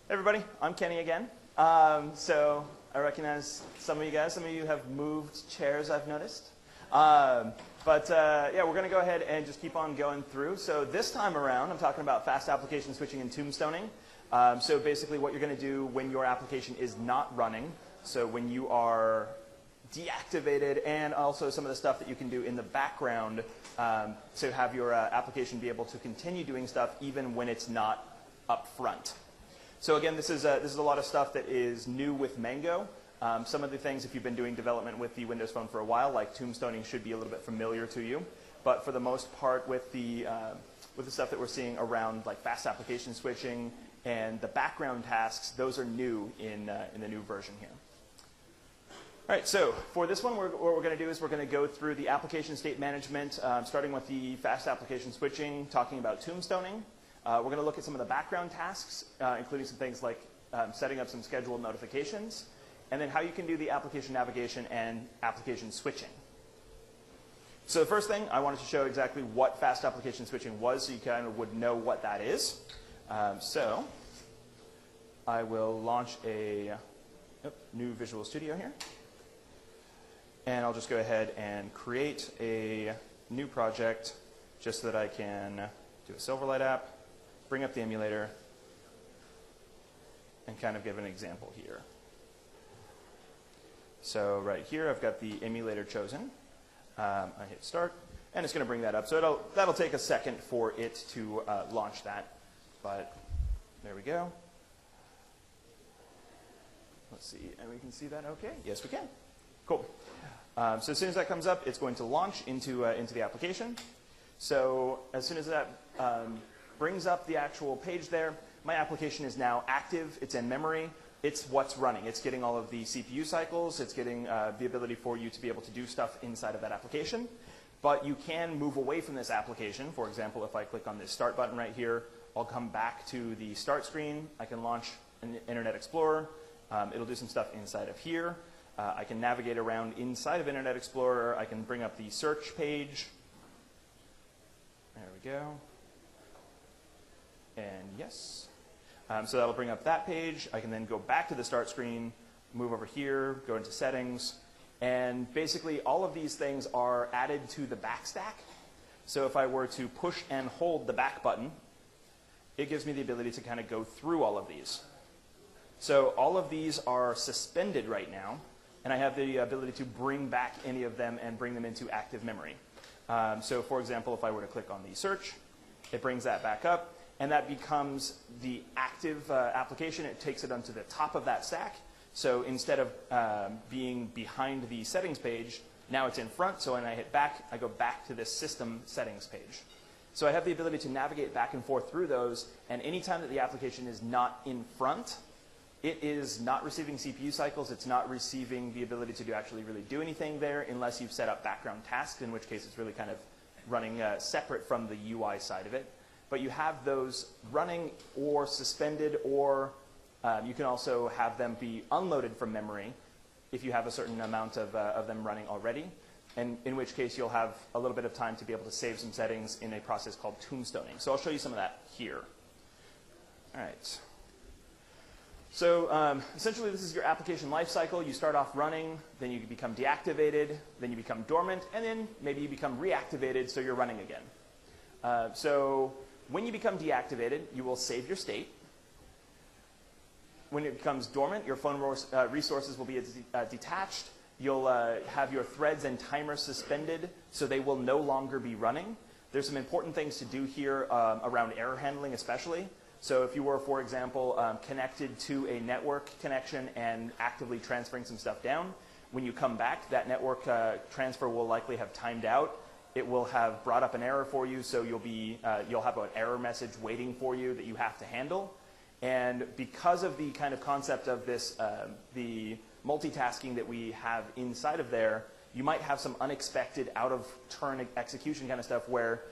Everybody, I'm Kenny again. So I recognize some of you guys. Some of you have moved chairs, I've noticed. Yeah, we're going to go ahead and just keep on going through. So this time around, I'm talking about fast application switching and tombstoning. So basically what you're going to do when your application is not running, so when you are deactivated, and also some of the stuff that you can do in the background to have your application be able to continue doing stuff even when it's not up front. So again, this is a lot of stuff that is new with Mango. Some of the things, if you've been doing development with the Windows Phone for a while, like tombstoning, should be a little bit familiar to you. But for the most part, with the stuff that we're seeing around like fast application switching and the background tasks, those are new in the new version here. All right, so for this one, what we're going to do is we're going to go through the application state management, starting with the fast application switching, talking about tombstoning. We're going to look at some of the background tasks, including some things like setting up some scheduled notifications, and then how you can do the application navigation and application switching. So the first thing, I wanted to show exactly what fast application switching was so you kind of would know what that is. So I will launch a new Visual Studio here. And I'll just go ahead and create a new project just so that I can do a Silverlight app, bring up the emulator, and kind of give an example here. So right here, I've got the emulator chosen. I hit start, and it's going to bring that up. So that'll take a second for it to launch that. But there we go. Let's see, and we can see that okay? Yes, we can. Cool. So as soon as that comes up, it's going to launch into the application. So as soon as that brings up the actual page there, my application is now active. It's in memory. It's what's running. It's getting all of the CPU cycles. It's getting the ability for you to be able to do stuff inside of that application. But you can move away from this application. For example, if I click on this Start button right here, I'll come back to the Start screen. I can launch an Internet Explorer. It'll do some stuff inside of here. I can navigate around inside of Internet Explorer. I can bring up the search page. There we go. And yes. So that'll bring up that page. I can then go back to the start screen, move over here, go into settings. And basically, all of these things are added to the back stack. So if I were to push and hold the back button, it gives me the ability to kind of go through all of these. So all of these are suspended right now. And I have the ability to bring back any of them and bring them into active memory. So for example, if I were to click on the search, it brings that back up. And that becomes the active application. It takes it onto the top of that stack. So instead of being behind the settings page, now it's in front. So when I hit back, I go back to this system settings page. So I have the ability to navigate back and forth through those. And anytime that the application is not in front, it is not receiving CPU cycles. It's not receiving the ability to actually really do anything there unless you've set up background tasks, in which case it's really kind of running separate from the UI side of it. But you have those running or suspended, or you can also have them be unloaded from memory if you have a certain amount of them running already, and in which case you'll have a little bit of time to be able to save some settings in a process called tombstoning. So I'll show you some of that here. All right. So essentially, this is your application lifecycle. You start off running, then you become deactivated, then you become dormant, and then maybe you become reactivated, so you're running again. So when you become deactivated, you will save your state. When it becomes dormant, your phone resources will be detached. You'll have your threads and timers suspended, so they will no longer be running. There's some important things to do here around error handling especially. So if you were, for example, connected to a network connection and actively transferring some stuff down, when you come back, that network transfer will likely have timed out. It will have brought up an error for you, so you'll have an error message waiting for you that you have to handle. And because of the kind of concept of this, the multitasking that we have inside of there, you might have some unexpected out-of-turn execution kind of stuff where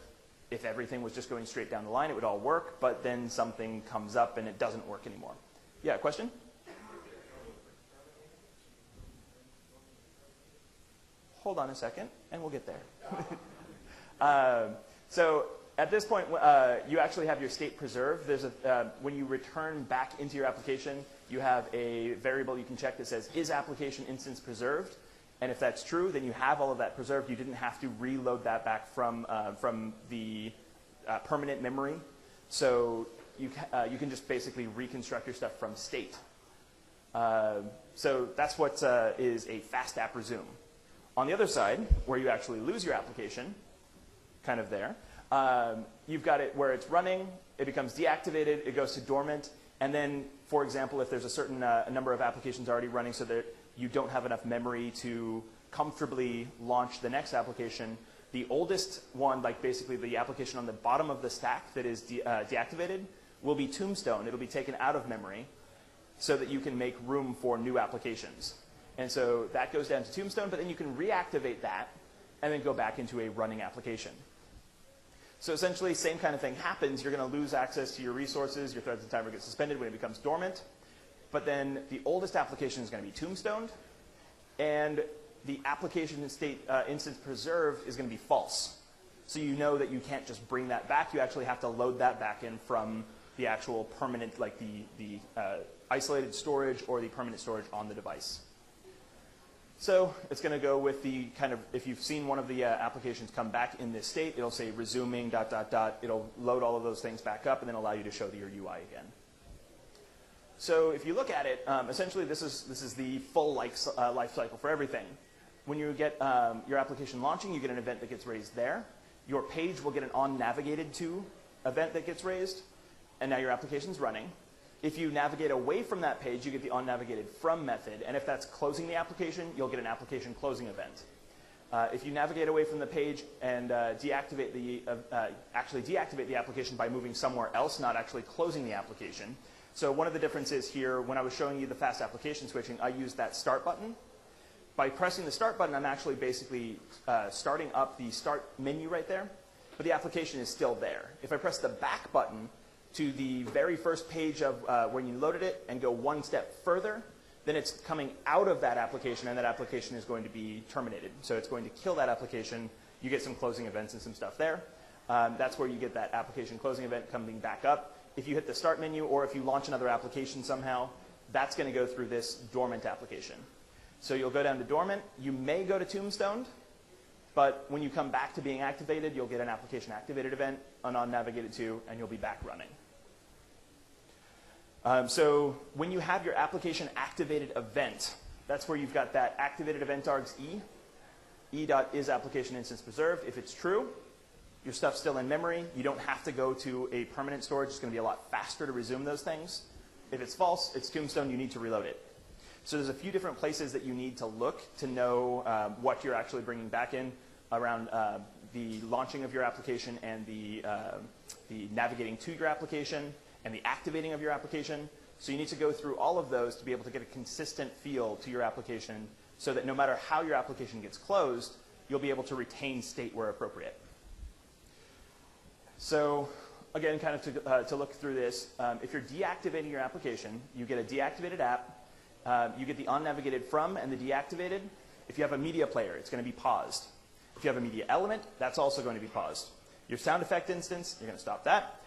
if everything was just going straight down the line, it would all work, but then something comes up and it doesn't work anymore. Yeah, question? Hold on a second, and we'll get there. So at this point, you actually have your state preserved. There's when you return back into your application, you have a variable you can check that says, is application instance preserved? And if that's true, then you have all of that preserved. You didn't have to reload that back from the permanent memory. So you can just basically reconstruct your stuff from state. So that's what is a fast app resume. On the other side, where you actually lose your application, kind of there, you've got it where it's running, it becomes deactivated, it goes to dormant, and then, for example, if there's a certain number of applications already running so that you don't have enough memory to comfortably launch the next application, the oldest one, like basically the application on the bottom of the stack that is deactivated, will be Tombstone. It'll be taken out of memory so that you can make room for new applications. And so that goes down to Tombstone, but then you can reactivate that and then go back into a running application. So essentially, same kind of thing happens. You're going to lose access to your resources. Your threads and timer get suspended when it becomes dormant. But then the oldest application is going to be tombstoned. And the application state instance preserved is going to be false. So you know that you can't just bring that back. You actually have to load that back in from the actual permanent, like the isolated storage or the permanent storage on the device. So it's going to go with the kind of, if you've seen one of the applications come back in this state, it'll say resuming ... It'll load all of those things back up and then allow you to show your UI again. So if you look at it, essentially this is the full life cycle for everything. When you get your application launching, you get an event that gets raised there. Your page will get an on-navigated to event that gets raised, and now your application's running. If you navigate away from that page, you get the on-navigated from method, and if that's closing the application, you'll get an application closing event. If you navigate away from the page and actually deactivate the application by moving somewhere else, not actually closing the application. So one of the differences here, when I was showing you the fast application switching, I used that start button. By pressing the start button, I'm actually basically starting up the start menu right there, but the application is still there. If I press the back button to the very first page of when you loaded it and go one step further, then it's coming out of that application, and that application is going to be terminated. So it's going to kill that application. You get some closing events and some stuff there. That's where you get that application closing event coming back up. If you hit the start menu or if you launch another application somehow, that's going to go through this dormant application. So you'll go down to dormant. You may go to tombstoned, but when you come back to being activated, you'll get an application activated event, an on-navigated to, and you'll be back running. So when you have your application activated event, that's where you've got that activated event args e.is application instance preserved. If it's true, your stuff's still in memory. You don't have to go to a permanent storage. It's going to be a lot faster to resume those things. If it's false, it's tombstone. You need to reload it. So there's a few different places that you need to look to know what you're actually bringing back in around the launching of your application and the navigating to your application and the activating of your application. So you need to go through all of those to be able to get a consistent feel to your application so that no matter how your application gets closed, you'll be able to retain state where appropriate. So again, kind of to look through this, if you're deactivating your application, you get a deactivated app. You get the on-navigated from and the deactivated. If you have a media player, it's going to be paused. If you have a media element, that's also going to be paused. Your sound effect instance, you're going to stop that.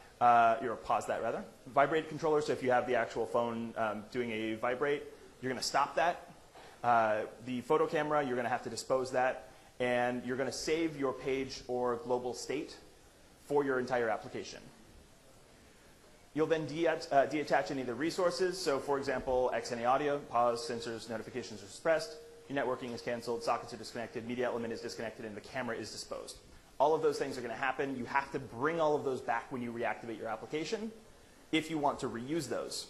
You're pause that rather. Vibrate controller, so if you have the actual phone doing a vibrate, you're going to stop that. The photo camera, you're going to have to dispose that. And you're going to save your page or global state for your entire application. You'll then deattach any of the resources. So for example, XNA audio, pause, sensors, notifications are suppressed. Your networking is canceled, sockets are disconnected, media element is disconnected, and the camera is disposed. All of those things are going to happen. You have to bring all of those back when you reactivate your application if you want to reuse those.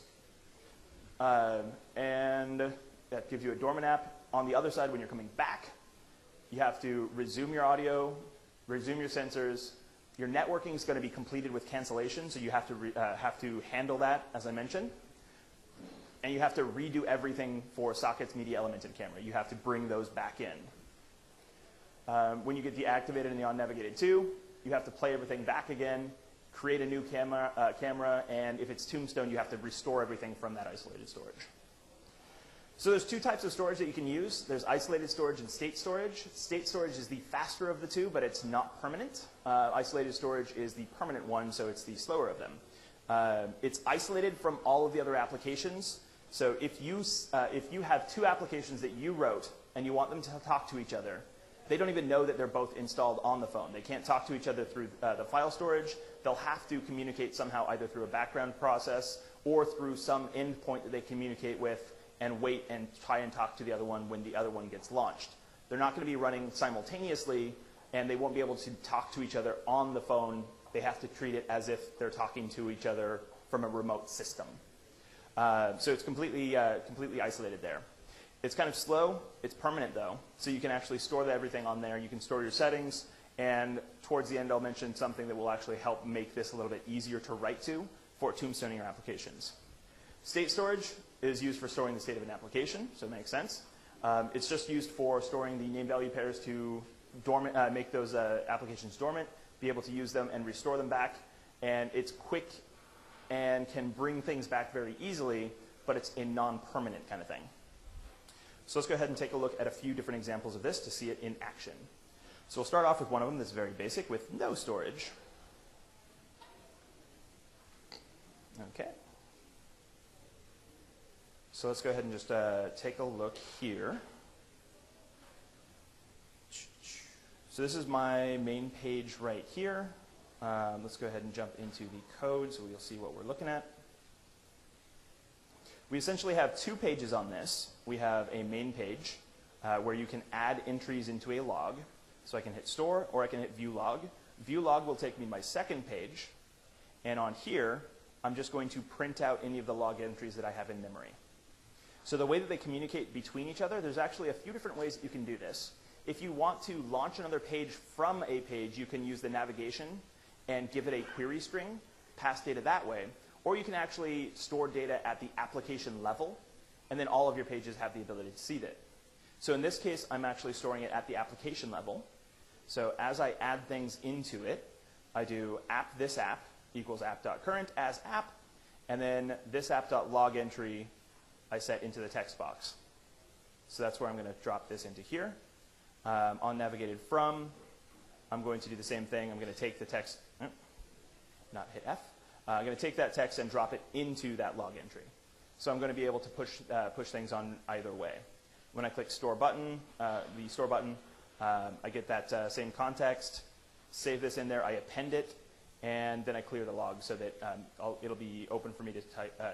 And that gives you a dormant app. On the other side, when you're coming back, you have to resume your audio, resume your sensors. Your networking is going to be completed with cancellation, so you have to handle that, as I mentioned. And you have to redo everything for sockets, media element, and camera. You have to bring those back in. When you get deactivated and the on-navigated to, you have to play everything back again, create a new camera, and if it's tombstone, you have to restore everything from that isolated storage. So there's two types of storage that you can use. There's isolated storage and state storage. State storage is the faster of the two, but it's not permanent. Isolated storage is the permanent one, so it's the slower of them. It's isolated from all of the other applications. So if you have two applications that you wrote and you want them to talk to each other, they don't even know that they're both installed on the phone. They can't talk to each other through the file storage. They'll have to communicate somehow either through a background process or through some endpoint that they communicate with and wait and try and talk to the other one when the other one gets launched. They're not going to be running simultaneously, and they won't be able to talk to each other on the phone. They have to treat it as if they're talking to each other from a remote system. So it's completely isolated there. It's kind of slow. It's permanent, though, so you can actually store everything on there. You can store your settings, and towards the end, I'll mention something that will actually help make this a little bit easier to write to for tombstoning your applications. State storage is used for storing the state of an application, so it makes sense. It's just used for storing the name-value pairs to make those applications dormant, be able to use them and restore them back. And it's quick and can bring things back very easily, but it's a non-permanent kind of thing. So let's go ahead and take a look at a few different examples of this to see it in action. So we'll start off with one of them that's very basic with no storage. Okay. So let's go ahead and just take a look here. So this is my main page right here. Let's go ahead and jump into the code so you'll see what we're looking at. We essentially have two pages on this. We have a main page where you can add entries into a log. So I can hit store or I can hit view log. View log will take me to my second page. And on here, I'm just going to print out any of the log entries that I have in memory. So the way that they communicate between each other, there's actually a few different ways that you can do this. If you want to launch another page from a page, you can use the navigation and give it a query string, pass data that way. Or you can actually store data at the application level, and then all of your pages have the ability to see it. So in this case, I'm actually storing it at the application level. So as I add things into it, I do app this app equals app.current as app, and then this app.log entry I set into the text box. So that's where I'm going to drop this into here. On navigated from, I'm going to do the same thing. I'm going to take the text, not hit F. I'm going to take that text and drop it into that log entry. So I'm going to be able to push things on either way. When I click store button, the store button, I get that same context, save this in there, I append it, and then I clear the log so that it'll be open for me to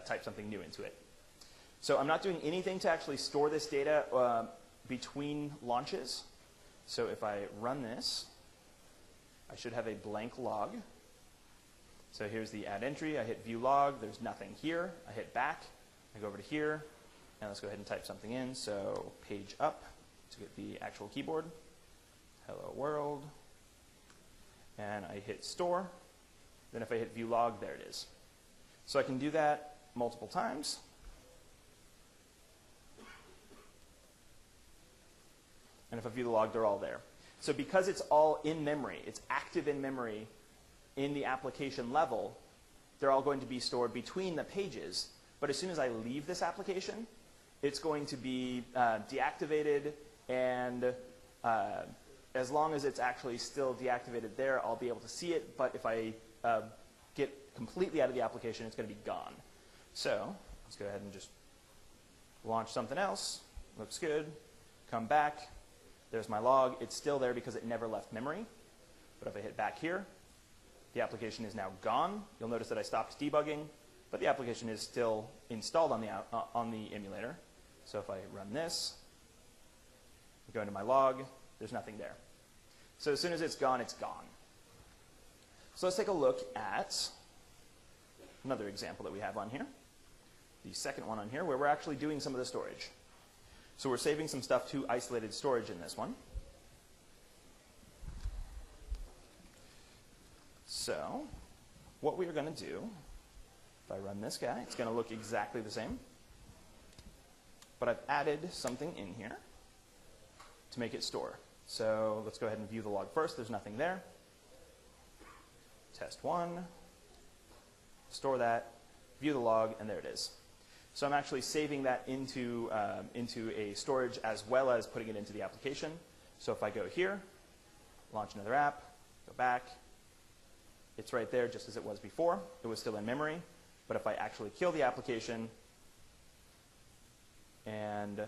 type something new into it. So I'm not doing anything to actually store this data between launches. So if I run this, I should have a blank log. So here's the add entry. I hit view log. There's nothing here. I hit back. I go over to here. And let's go ahead and type something in. So page up to get the actual keyboard. Hello world. And I hit store. Then if I hit view log, there it is. So I can do that multiple times. And if I view the log, they're all there. So because it's all in memory, it's active in memory in the application level, they're all going to be stored between the pages. But as soon as I leave this application, it's going to be deactivated, and as long as it's actually still deactivated there, I'll be able to see it. But if I get completely out of the application, it's going to be gone. So let's go ahead and just launch something else. Looks good. Come back. There's my log. It's still there because it never left memory. But if I hit back here, the application is now gone. You'll notice that I stopped debugging, but the application is still installed on the emulator. So if I run this, go into my log, there's nothing there. So as soon as it's gone, it's gone. So let's take a look at another example that we have on here, the second one on here, where we're actually doing some of the storage. So we're saving some stuff to isolated storage in this one. So what we're going to do, if I run this guy, it's going to look exactly the same. But I've added something in here to make it store. So let's go ahead and view the log first. There's nothing there. Test one. Store that. View the log, and there it is. So I'm actually saving that into a storage as well as putting it into the application. So if I go here, launch another app, go back, it's right there just as it was before. It was still in memory. But if I actually kill the application and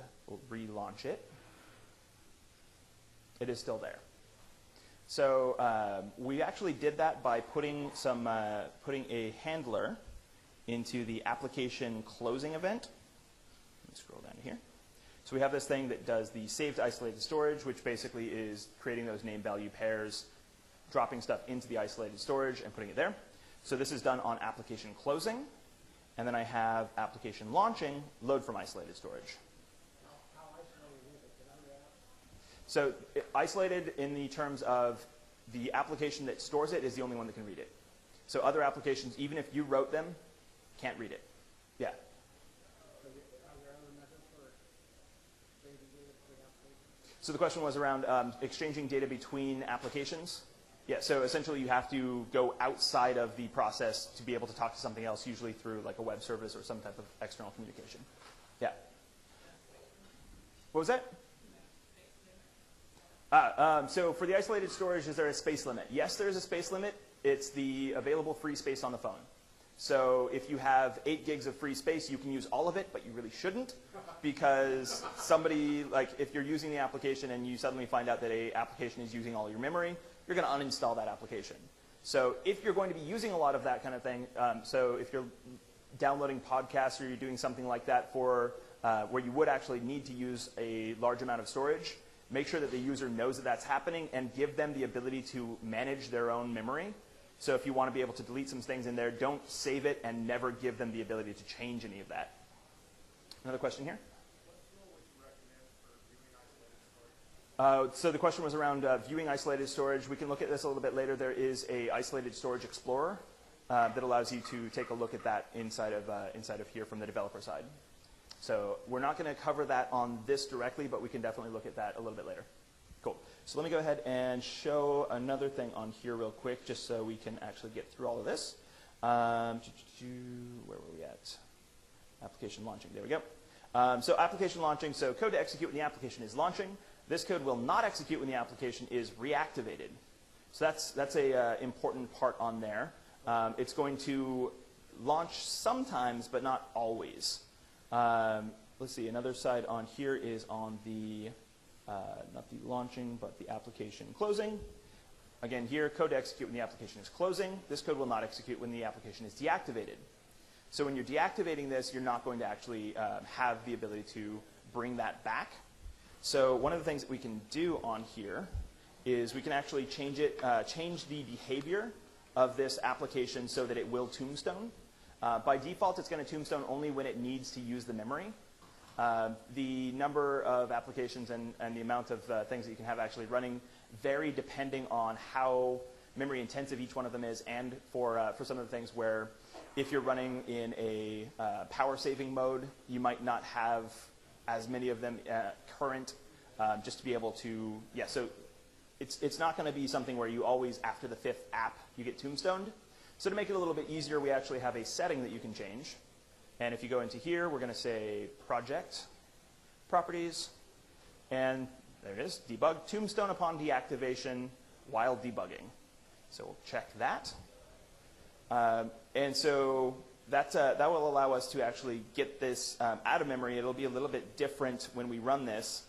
relaunch it, it is still there. So we actually did that by putting a handler into the application closing event. Let me scroll down to here. So we have this thing that does the saved isolated storage, which basically is creating those name value pairs, dropping stuff into the isolated storage and putting it there. So this is done on application closing. And then I have application launching, load from isolated storage. How isolated is it? Can I read it? So isolated in the terms of the application that stores it is the only one that can read it. So other applications, even if you wrote them, can't read it. Yeah. Are there other methods for saving data between applications? So the question was around exchanging data between applications. Yeah, so essentially you have to go outside of the process to be able to talk to something else, usually through like a web service or some type of external communication. Yeah. What was that? So for the isolated storage, is there a space limit? Yes, there is a space limit. It's the available free space on the phone. So if you have 8 gigs of free space, you can use all of it, but you really shouldn't, because somebody, like if you're using the application and you suddenly find out that a application is using all your memory, you're going to uninstall that application. So if you're going to be using a lot of that kind of thing, so if you're downloading podcasts or you're doing something like that for where you would actually need to use a large amount of storage, make sure that the user knows that that's happening and give them the ability to manage their own memory. So if you want to be able to delete some things in there, don't save it and never give them the ability to change any of that. Another question here? So the question was around viewing isolated storage. We can look at this a little bit later. There is a isolated storage explorer that allows you to take a look at that inside of here from the developer side. So we're not going to cover that on this directly, but we can definitely look at that a little bit later. Cool. So let me go ahead and show another thing on here real quick, just so we can actually get through all of this. Where were we at? Application launching. There we go. So application launching. So code to execute when the application is launching. This code will not execute when the application is reactivated. So that's a important part on there. It's going to launch sometimes, but not always. Let's see. Another side on here is on the not the launching, but the application closing. Again, here, code to execute when the application is closing. This code will not execute when the application is deactivated. So when you're deactivating this, you're not going to actually have the ability to bring that back. So one of the things that we can do on here is we can actually change the behavior of this application so that it will tombstone. By default, it's going to tombstone only when it needs to use the memory. The number of applications and the amount of things that you can have actually running vary depending on how memory intensive each one of them is, and for some of the things where if you're running in a power saving mode, you might not have as many of them current just to be able to, yeah, so it's not going to be something where you always, after the 5th app, you get tombstoned. So to make it a little bit easier, we actually have a setting that you can change. And if you go into here, we're going to say project, properties, and there it is, debug, tombstone upon deactivation while debugging. So we'll check that. And so that will allow us to actually get this out of memory. It'll be a little bit different when we run this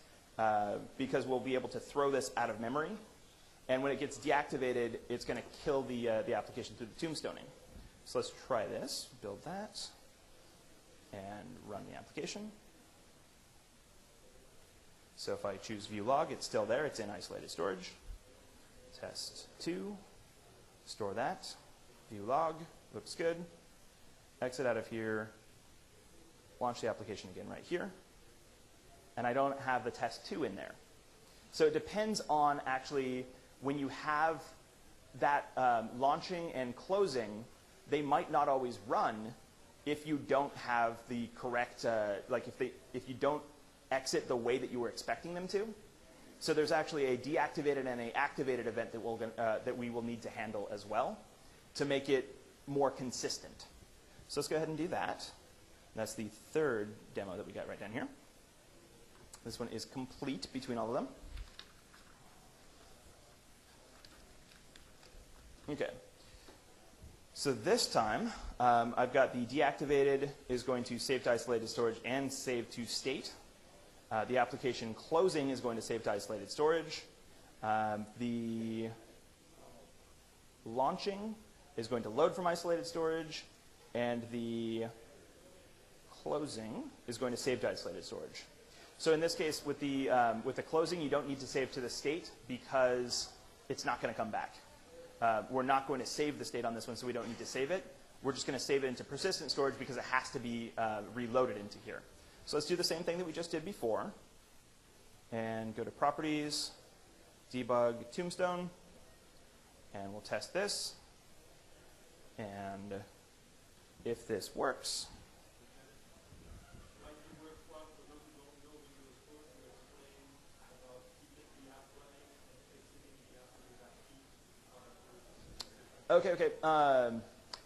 because we'll be able to throw this out of memory. And when it gets deactivated, it's going to kill the application through the tombstoning. So let's try this, build that, and run the application. So if I choose view log, it's still there. It's in isolated storage. Test 2, store that, view log, looks good. Exit out of here, launch the application again right here. And I don't have the test 2 in there. So it depends on actually when you have that launching and closing, they might not always run if you don't have the correct, like if you don't exit the way that you were expecting them to. So there's actually a deactivated and a activated event that we will need to handle as well to make it more consistent. So let's go ahead and do that. That's the third demo that we got right down here. This one is complete between all of them. Okay. So this time, I've got the deactivated is going to save to isolated storage and save to state. The application closing is going to save to isolated storage. The launching is going to load from isolated storage, and the closing is going to save to isolated storage. So in this case, with the closing, you don't need to save to the state because it's not going to come back. We're not going to save the state on this one, so we don't need to save it. We're just going to save it into persistent storage because it has to be reloaded into here. So let's do the same thing that we just did before. And go to Properties, Debug Tombstone, and we'll test this. And if this works, okay.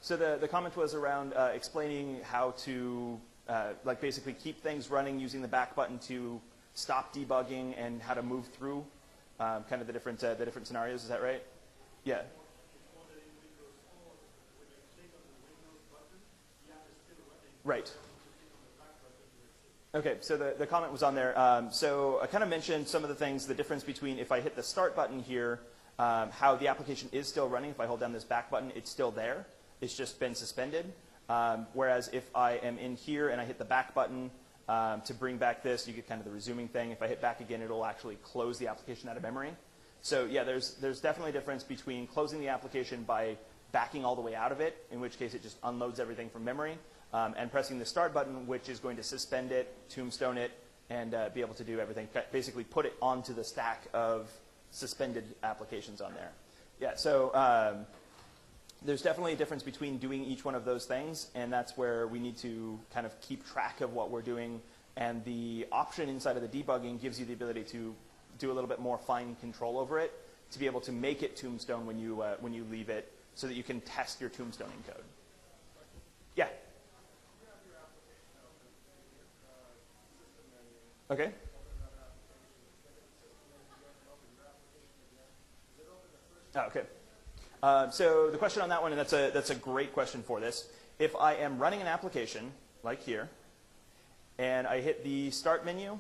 So the comment was around explaining how to like basically keep things running using the back button to stop debugging and how to move through kind of the different scenarios. Is that right? Yeah. Right. Okay, so the comment was on there. So I kind of mentioned some of the things, the difference between if I hit the start button here, how the application is still running. If I hold down this back button, it's still there. It's just been suspended. Whereas if I am in here and I hit the back button to bring back this, you get kind of the resuming thing. If I hit back again, it'll actually close the application out of memory. So yeah, there's definitely a difference between closing the application by backing all the way out of it, in which case it just unloads everything from memory, and pressing the start button, which is going to suspend it, tombstone it, and be able to do everything. Basically put it onto the stack of suspended applications on there. Yeah, so there's definitely a difference between doing each one of those things, and that's where we need to kind of keep track of what we're doing. And the option inside of the debugging gives you the ability to do a little bit more fine control over it, to be able to make it tombstone when you leave it, so that you can test your tombstoning code. Yeah. Okay. Oh, okay. So the question on that one, and that's a great question for this. If I am running an application, like here, and I hit the Start menu,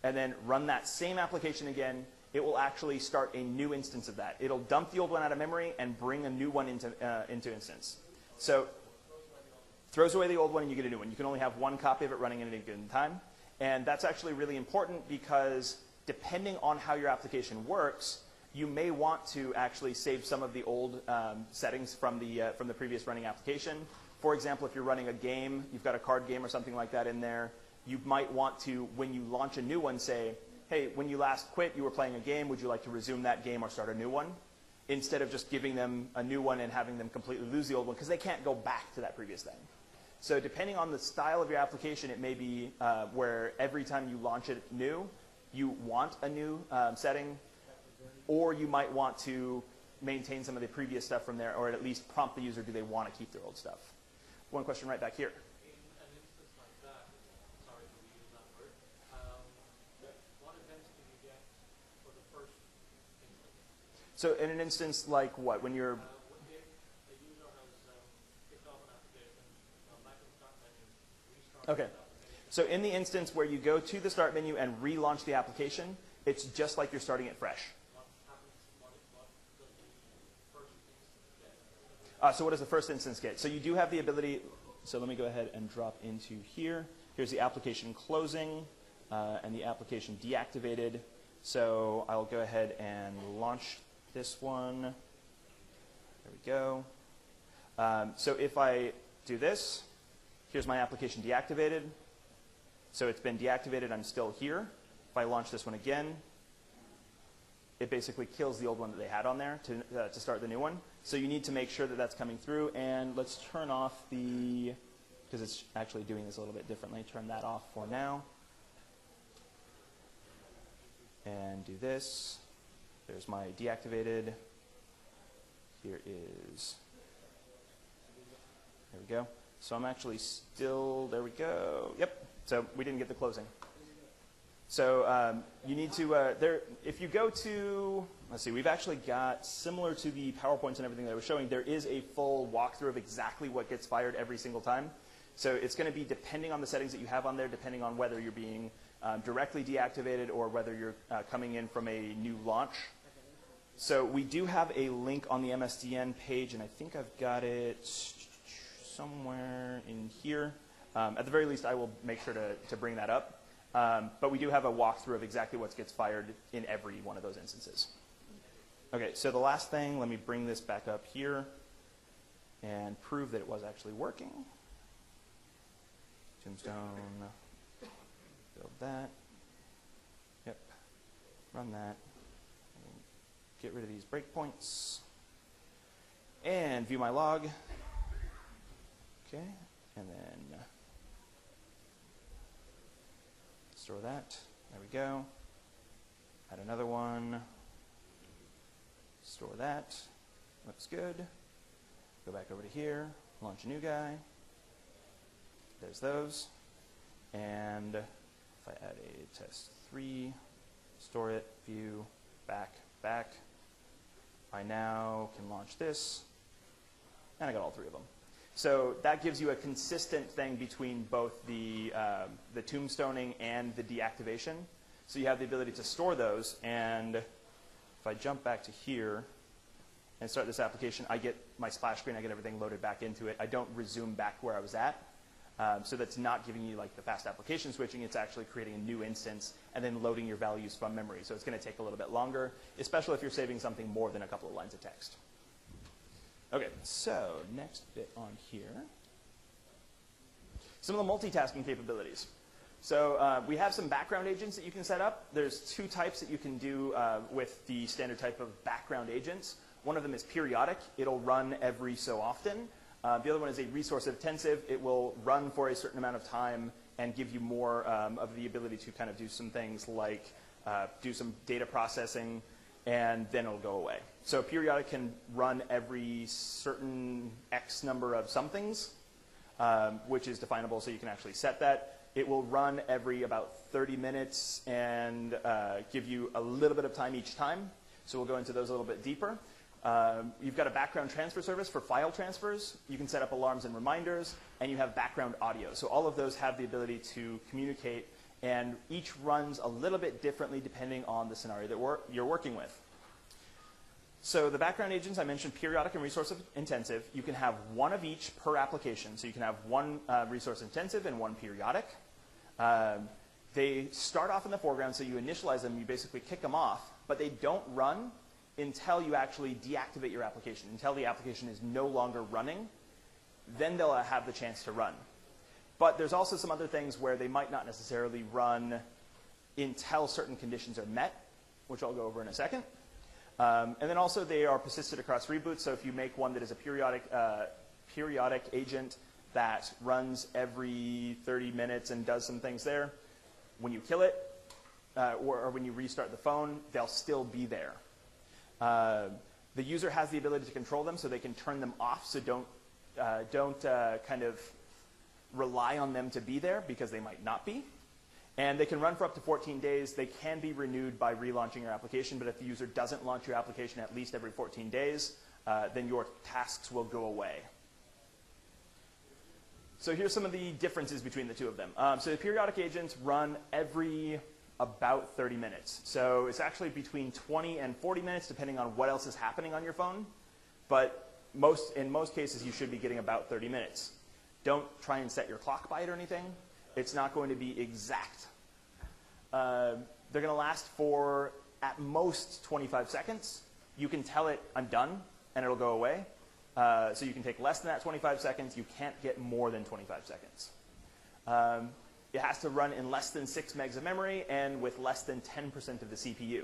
and then run that same application again, it will actually start a new instance of that. It'll dump the old one out of memory and bring a new one into instance. So throws away the old one and you get a new one. You can only have one copy of it running at any given time. And that's actually really important because depending on how your application works, you may want to actually save some of the old settings from the previous running application. For example, if you're running a game, you've got a card game or something like that in there, you might want to, when you launch a new one, say, hey, when you last quit, you were playing a game, would you like to resume that game or start a new one? Instead of just giving them a new one and having them completely lose the old one, because they can't go back to that previous thing. So depending on the style of your application, it may be where every time you launch it new, you want a new setting, or you might want to maintain some of the previous stuff from there, or at least prompt the user, do they want to keep their old stuff? One question right back here. In an instance like that, sorry to use that word, what events do you get for the first instance? So in an instance like what? When you're... If a user has kicked off an application, gone back to the start menu, restarted Okay. the application. So in the instance where you go to the start menu and relaunch the application, it's just like you're starting it fresh. What happens, what does the first instance get? So what does the first instance get? So you do have the ability, so let me go ahead and drop into here. Here's the application closing and the application deactivated. So I'll go ahead and launch this one. There we go. So if I do this, here's my application deactivated. So it's been deactivated, I'm still here. If I launch this one again, it basically kills the old one that they had on there to start the new one. So you need to make sure that that's coming through. And let's turn off the, because it's actually doing this a little bit differently, turn that off for now. And do this. There's my deactivated. Here is, there we go. So I'm actually still, there we go. Yep, so we didn't get the closing. So you need to, if you go to, let's see, we've actually got, similar to the PowerPoints and everything that I was showing, there is a full walkthrough of exactly what gets fired every single time. So it's going to be depending on the settings that you have on there, depending on whether you're being directly deactivated or whether you're coming in from a new launch. So we do have a link on the MSDN page, and I think I've got it somewhere in here. At the very least, I will make sure to bring that up. But we do have a walkthrough of exactly what gets fired in every one of those instances. Okay, so the last thing, let me bring this back up here and prove that it was actually working. Tombstone, build that. Yep, run that. Get rid of these breakpoints. And view my log. Okay, and then store that. There we go. Add another one. Store that. Looks good. Go back over to here. Launch a new guy. There's those. And if I add a test 3, store it, view, back, back. I now can launch this. And I got all 3 of them. So that gives you a consistent thing between both the tombstoning and the deactivation. So you have the ability to store those. And if I jump back to here and start this application, I get my splash screen. I get everything loaded back into it. I don't resume back where I was at. So that's not giving you like the fast application switching. It's actually creating a new instance and then loading your values from memory. So it's going to take a little bit longer, especially if you're saving something more than a couple of lines of text. Okay, so next bit on here. Some of the multitasking capabilities. So we have some background agents that you can set up. There's 2 types that you can do with the standard type of background agents. One of them is periodic. It'll run every so often. The other one is a resource intensive. It will run for a certain amount of time and give you more of the ability to kind of do some things like do some data processing, and then it'll go away. So periodic can run every certain X number of somethings, which is definable, so you can actually set that. It will run every about 30 minutes and give you a little bit of time each time. So we'll go into those a little bit deeper. You've got a background transfer service for file transfers. You can set up alarms and reminders, and you have background audio. So all of those have the ability to communicate, and each runs a little bit differently depending on the scenario that you're working with. So the background agents, I mentioned periodic and resource intensive. You can have one of each per application. So you can have one resource intensive and one periodic. They start off in the foreground, so you initialize them, you basically kick them off, but they don't run until you actually deactivate your application, until the application is no longer running. Then they'll have the chance to run. But there's also some other things where they might not necessarily run until certain conditions are met, which I'll go over in a second. And then also they are persisted across reboots. So if you make one that is a periodic agent that runs every 30 minutes and does some things there, when you kill it or when you restart the phone, they'll still be there. The user has the ability to control them, so they can turn them off. So don't kind of rely on them to be there, because they might not be. And they can run for up to 14 days. They can be renewed by relaunching your application, but if the user doesn't launch your application at least every 14 days, then your tasks will go away. So here's some of the differences between the 2 of them. So the periodic agents run every about 30 minutes. So it's actually between 20 and 40 minutes, depending on what else is happening on your phone. But in most cases, you should be getting about 30 minutes. Don't try and set your clock by it or anything. It's not going to be exact. They're going to last for, at most, 25 seconds. You can tell it, I'm done, and it'll go away. So you can take less than that 25 seconds. You can't get more than 25 seconds. It has to run in less than 6 megs of memory and with less than 10% of the CPU.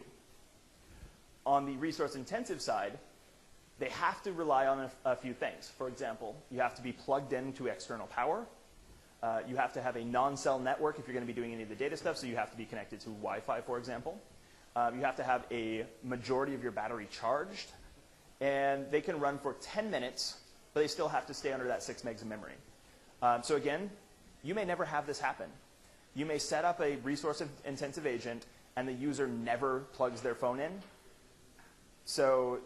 On the resource-intensive side, they have to rely on a few things. For example, you have to be plugged into external power. You have to have a non-cell network if you're going to be doing any of the data stuff, so you have to be connected to Wi-Fi, for example. You have to have a majority of your battery charged. And they can run for 10 minutes, but they still have to stay under that 6 megs of memory. So again, you may never have this happen. You may set up a resource-intensive agent, and the user never plugs their phone in, so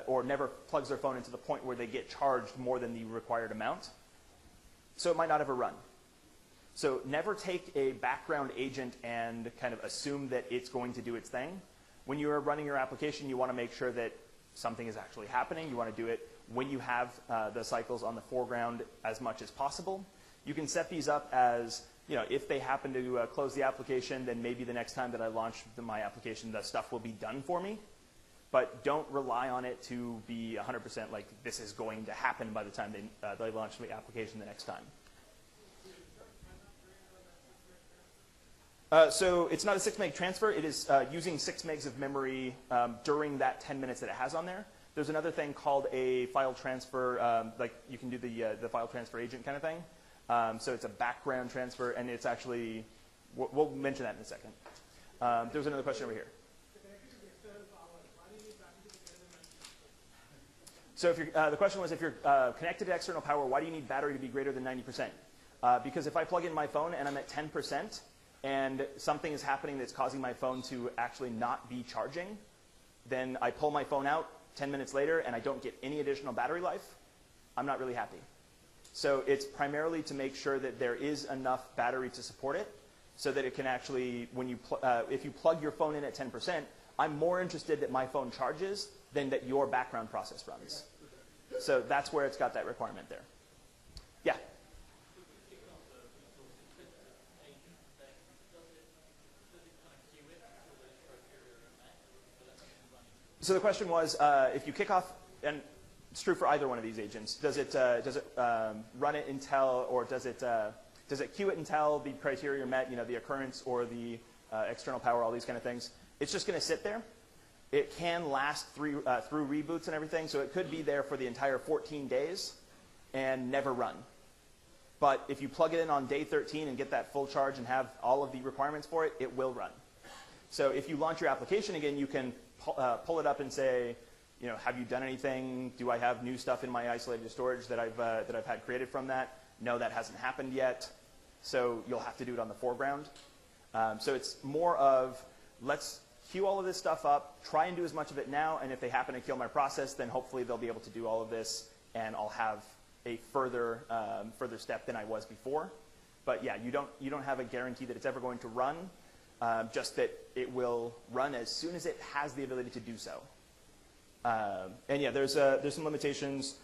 or never plugs their phone into the point where they get charged more than the required amount. So it might not ever run. So never take a background agent and kind of assume that it's going to do its thing. When you're running your application, you want to make sure that something is actually happening. You want to do it when you have the cycles on the foreground as much as possible. You can set these up as, if they happen to close the application, then maybe the next time that I launch my application, the stuff will be done for me. But don't rely on it to be 100% like this is going to happen by the time they launch the application the next time. So it's not a 6 meg transfer. It is using 6 megs of memory during that 10 minutes that it has on there. There's another thing called a file transfer, like you can do the file transfer agent kind of thing. So it's a background transfer, and it's actually, we'll mention that in a second. There's another question over here. So if the question was, if you're connected to external power, why do you need battery to be greater than 90%? Because if I plug in my phone and I'm at 10%, and something is happening that's causing my phone to actually not be charging, then I pull my phone out 10 minutes later and I don't get any additional battery life, I'm not really happy. So it's primarily to make sure that there is enough battery to support it, so that it can actually, when you if you plug your phone in at 10%, I'm more interested that my phone charges than that your background process runs. So that's where it's got that requirement there. Yeah? So the question was, if you kick off, and it's true for either one of these agents, does it run it until, or does it queue it until the criteria are met, the occurrence or the external power, all these kind of things? It's just going to sit there. It can last through reboots and everything, so it could be there for the entire 14 days and never run. But if you plug it in on day 13 and get that full charge and have all of the requirements for it, it will run. So if you launch your application again, you can pull it up and say, have you done anything? Do I have new stuff in my isolated storage that I've had created from that? No, that hasn't happened yet. So you'll have to do it on the foreground. So it's more of, let's queue all of this stuff up, try and do as much of it now, and if they happen to kill my process, then hopefully they'll be able to do all of this, and I'll have a further step than I was before. But yeah, you don't have a guarantee that it's ever going to run, just that it will run as soon as it has the ability to do so. And yeah, there's some limitations.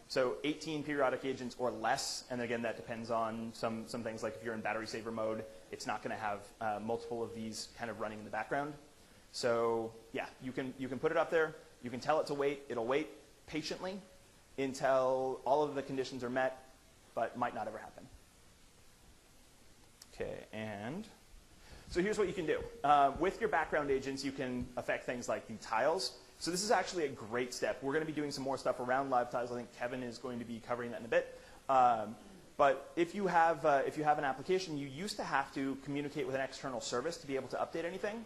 So 18 periodic agents or less, and again, that depends on some things, like if you're in battery saver mode, it's not going to have multiple of these kind of running in the background. So yeah, you can put it up there. You can tell it to wait. It'll wait patiently until all of the conditions are met, but might not ever happen. Okay, and so here's what you can do. With your background agents, you can affect things like the tiles. So this is actually a great step. We're going to be doing some more stuff around live tiles. I think Kevin is going to be covering that in a bit. But if you have an application, you used to have to communicate with an external service to be able to update anything.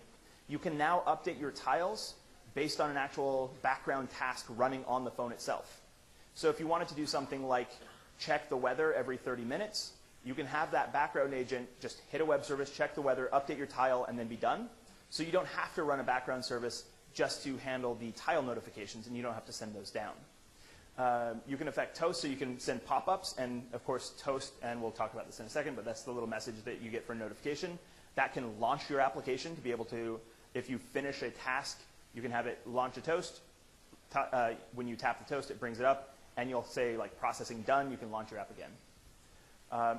You can now update your tiles based on an actual background task running on the phone itself. So if you wanted to do something like check the weather every 30 minutes, you can have that background agent just hit a web service, check the weather, update your tile, and then be done. So you don't have to run a background service just to handle the tile notifications, and you don't have to send those down. You can affect toast, so you can send pop-ups, and of course toast, and we'll talk about this in a second, but that's the little message that you get for notification. That can launch your application to be able to, if you finish a task, you can have it launch a toast. When you tap the toast, it brings it up, and you'll say, like, processing done. You can launch your app again.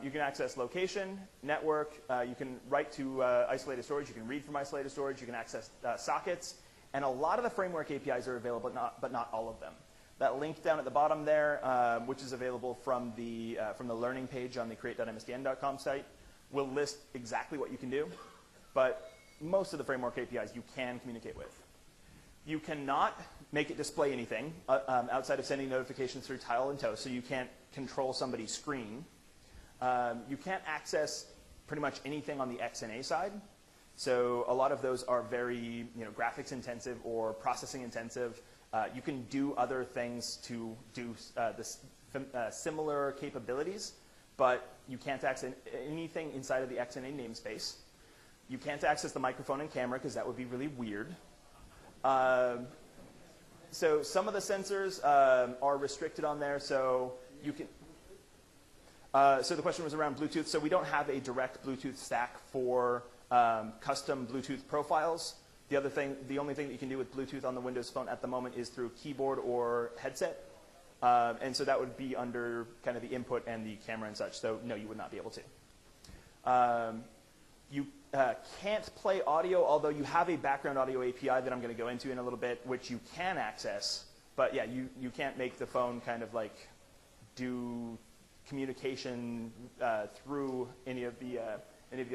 You can access location, network. You can write to isolated storage. You can read from isolated storage. You can access sockets. And a lot of the framework APIs are available, but not all of them. That link down at the bottom there, which is available from the learning page on the create.msdn.com site, will list exactly what you can do. But most of the framework APIs you can communicate with. You cannot make it display anything outside of sending notifications through tile and toast, so you can't control somebody's screen. You can't access pretty much anything on the XNA side. So a lot of those are very graphics intensive or processing intensive. You can do other things to do similar capabilities, but you can't access anything inside of the XNA namespace. You can't access the microphone and camera because that would be really weird. So some of the sensors are restricted on there, so you can. So the question was around Bluetooth. So we don't have a direct Bluetooth stack for custom Bluetooth profiles. The only thing that you can do with Bluetooth on the Windows Phone at the moment is through keyboard or headset. And so that would be under kind of the input and the camera and such. So no, you would not be able to. You can't play audio, although you have a background audio API that I'm going to go into in a little bit, which you can access. But yeah, you can't make the phone kind of like do communication through any of the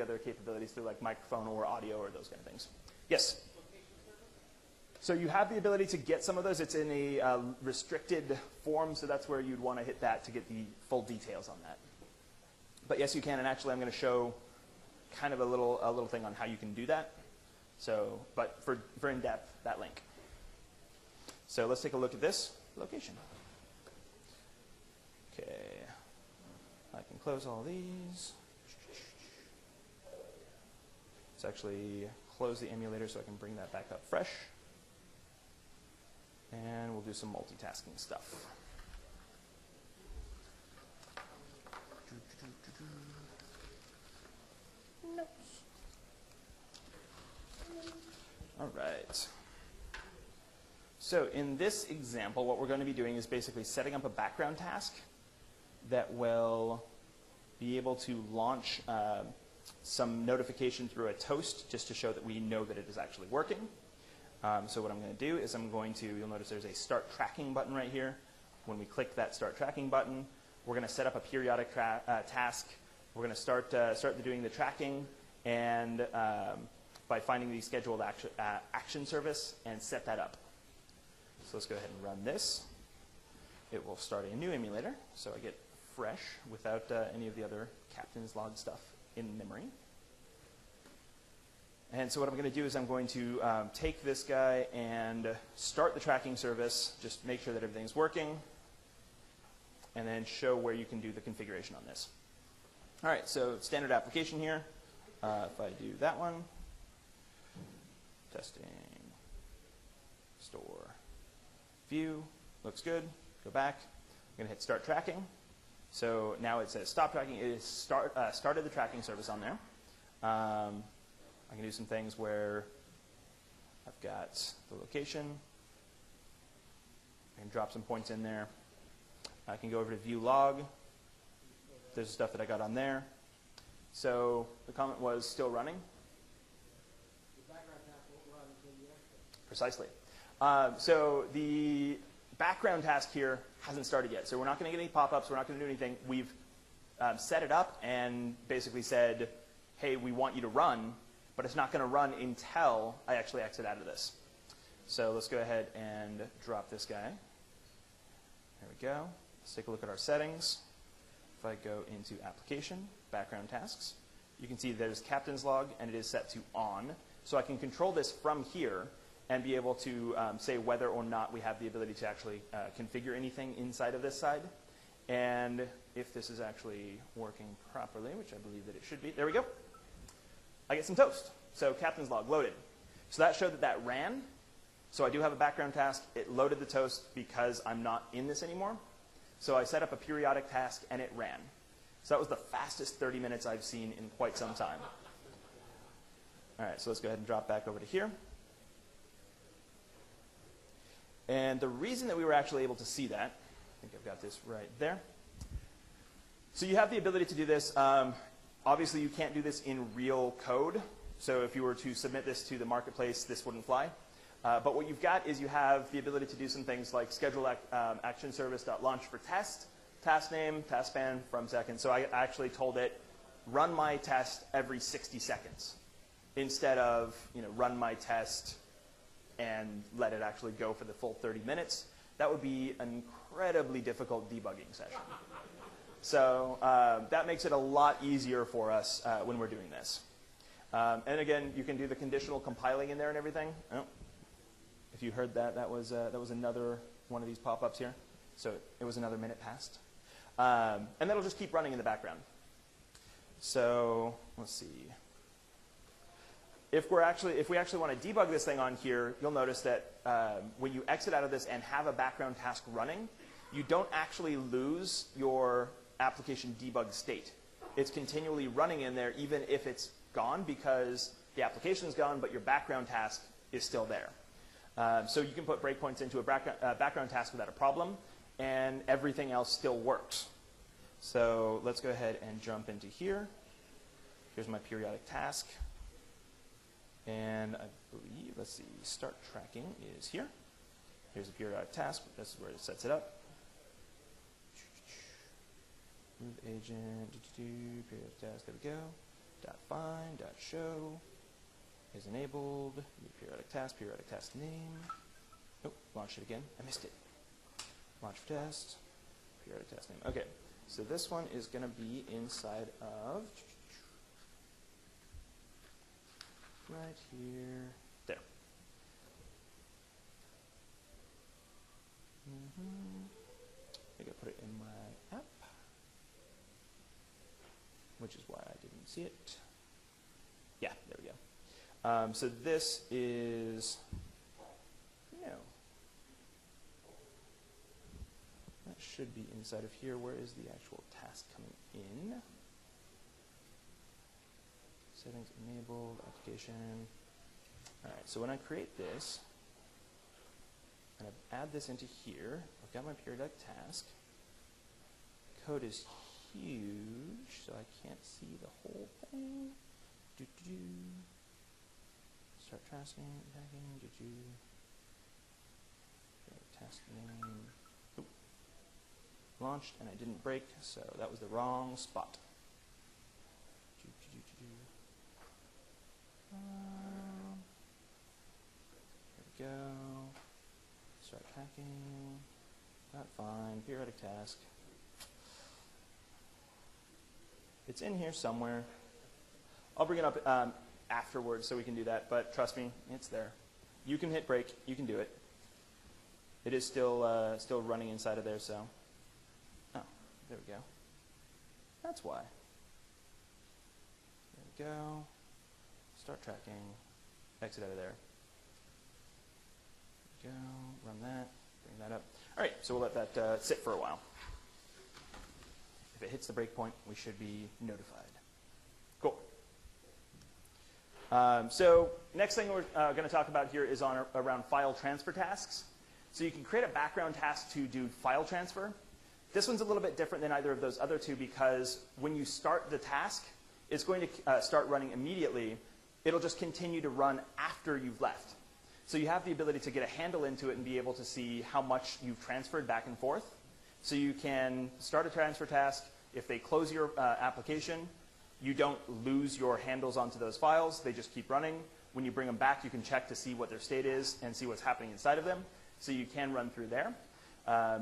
other capabilities through like microphone or audio or those kind of things. Yes? So you have the ability to get some of those. It's in a restricted form, so that's where you'd want to hit that to get the full details on that. But yes, you can, and actually I'm going to show kind of a little thing on how you can do that. So, but for in-depth, that link. So let's take a look at this location. Okay, I can close all these. Let's actually close the emulator so I can bring that back up fresh. And we'll do some multitasking stuff. All right. So in this example, what we're going to be doing is basically setting up a background task that will be able to launch some notification through a toast just to show that we know that it is actually working. So what I'm going to do is you'll notice there's a start tracking button right here. When we click that start tracking button, we're going to set up a periodic task. We're going to start doing the tracking and by finding the scheduled action service and set that up. So let's go ahead and run this. It will start a new emulator, so I get fresh without any of the other captain's log stuff in memory. And so what I'm going to do is I'm going to take this guy and start the tracking service, just make sure that everything's working, and then show where you can do the configuration on this. All right, so standard application here. If I do that one, testing, store, view, looks good. Go back. I'm going to hit start tracking. So now it says stop tracking. It is started the tracking service on there. I can do some things where I've got the location. I can drop some points in there. I can go over to view log. There's stuff that I got on there. So the comment was still running. The background task won't run until you exit. Precisely. So the background task here hasn't started yet. So we're not going to get any pop-ups. We're not going to do anything. We've set it up and basically said, hey, we want you to run, but it's not going to run until I actually exit out of this. So let's go ahead and drop this guy. There we go. Let's take a look at our settings. If I go into application, background tasks, you can see there's captain's log, and it is set to on. So I can control this from here and be able to say whether or not we have the ability to actually configure anything inside of this side. And if this is actually working properly, which I believe that it should be, there we go. I get some toast. So captain's log loaded. So that showed that that ran. So I do have a background task. It loaded the toast because I'm not in this anymore. So I set up a periodic task, and it ran. So that was the fastest 30 minutes I've seen in quite some time. All right, so let's go ahead and drop back over to here. And the reason that we were actually able to see that, I think I've got this right there. So you have the ability to do this. Obviously, you can't do this in real code. So if you were to submit this to the marketplace, this wouldn't fly. But what you've got is you have the ability to do some things like schedule action service.launch for test, task name, task span from seconds. So I actually told it, run my test every 60 seconds instead of run my test and let it actually go for the full 30 minutes. That would be an incredibly difficult debugging session. So that makes it a lot easier for us when we're doing this. And again, you can do the conditional compiling in there and everything. Oh. If you heard that, that was another one of these pop-ups here. So it was another minute past. And that'll just keep running in the background. So let's see. If we actually want to debug this thing on here, you'll notice that when you exit out of this and have a background task running, you don't actually lose your application debug state. It's continually running in there even if it's gone because the application is gone, but your background task is still there. So you can put breakpoints into a background task without a problem, and everything else still works. So let's go ahead and jump into here. Here's my periodic task. And I believe, let's see, start tracking is here. Here's a periodic task. This is where it sets it up. Move agent, periodic task, there we go. .find, .show is enabled. New periodic task name. Oh, launched it again. I missed it. Launch for test, periodic task name. Okay, so this one is going to be inside of right here, there. I gotta put it in my app, which is why I didn't see it. Yeah, there we go. So this is, that should be inside of here. Where is the actual task coming in? Settings enabled, application. All right, so when I create this, and I add this into here, I've got my periodic task. Code is huge, so I can't see the whole thing. Start tasking, tagging, task name. Oop. Launched, and I didn't break, so that was the wrong spot. There we go. Start tracking. Not fine. Periodic task. It's in here somewhere. I'll bring it up afterwards so we can do that, but trust me, it's there. You can hit break. You can do it. It is still running inside of there, so. Oh, there we go. That's why. There we go. Start tracking. Exit out of there. There we go. Run that. Bring that up. All right, so we'll let that sit for a while. If it hits the breakpoint, we should be notified. Cool. So next thing we're going to talk about here is around file transfer tasks. So you can create a background task to do file transfer. This one's a little bit different than either of those other two because when you start the task, it's going to start running immediately. It'll just continue to run after you've left. So you have the ability to get a handle into it and be able to see how much you've transferred back and forth. So you can start a transfer task. If they close your application, you don't lose your handles onto those files. They just keep running. When you bring them back, you can check to see what their state is and see what's happening inside of them. So you can run through there.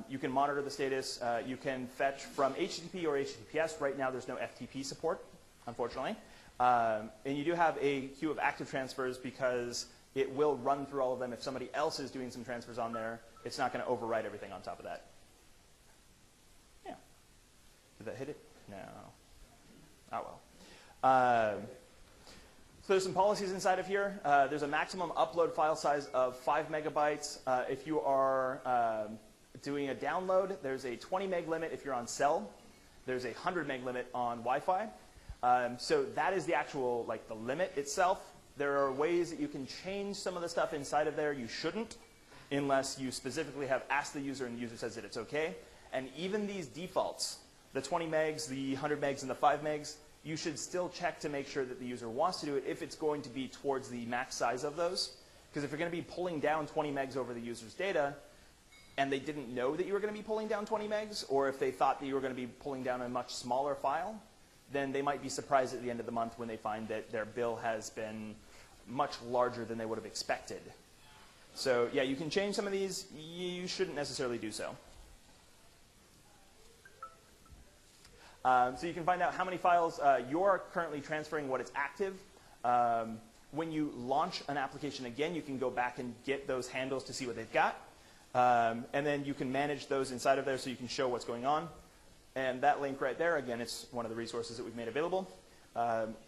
You can monitor the status. You can fetch from HTTP or HTTPS. Right now, there's no FTP support, unfortunately. And you do have a queue of active transfers because it will run through all of them. If somebody else is doing some transfers on there, it's not going to overwrite everything on top of that. Yeah. Did that hit it? No. Oh, well. So there's some policies inside of here. There's a maximum upload file size of 5 megabytes. If you are doing a download, there's a 20 meg limit if you're on cell. There's a 100 meg limit on Wi-Fi. So that is the actual, the limit itself. There are ways that you can change some of the stuff inside of there. You shouldn't, unless you specifically have asked the user and the user says that it's okay. And even these defaults, the 20 megs, the 100 megs, and the 5 megs, you should still check to make sure that the user wants to do it if it's going to be towards the max size of those. Because if you're going to be pulling down 20 megs over the user's data, and they didn't know that you were going to be pulling down 20 megs, or if they thought that you were going to be pulling down a much smaller file, then they might be surprised at the end of the month when they find that their bill has been much larger than they would have expected. So yeah, you can change some of these. You shouldn't necessarily do so. So you can find out how many files you're currently transferring, what is active. When you launch an application again, you can go back and get those handles to see what they've got. And then you can manage those inside of there so you can show what's going on. And that link right there, again, it's one of the resources that we've made available,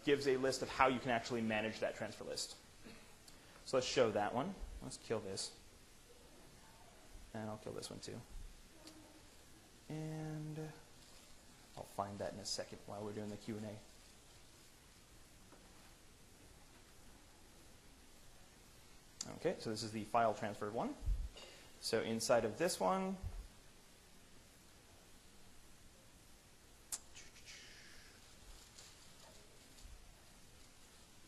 gives a list of how you can actually manage that transfer list. So let's show that one. Let's kill this. And I'll kill this one too. And I'll find that in a second while we're doing the Q&A. Okay, so this is the file transfer one. So inside of this one,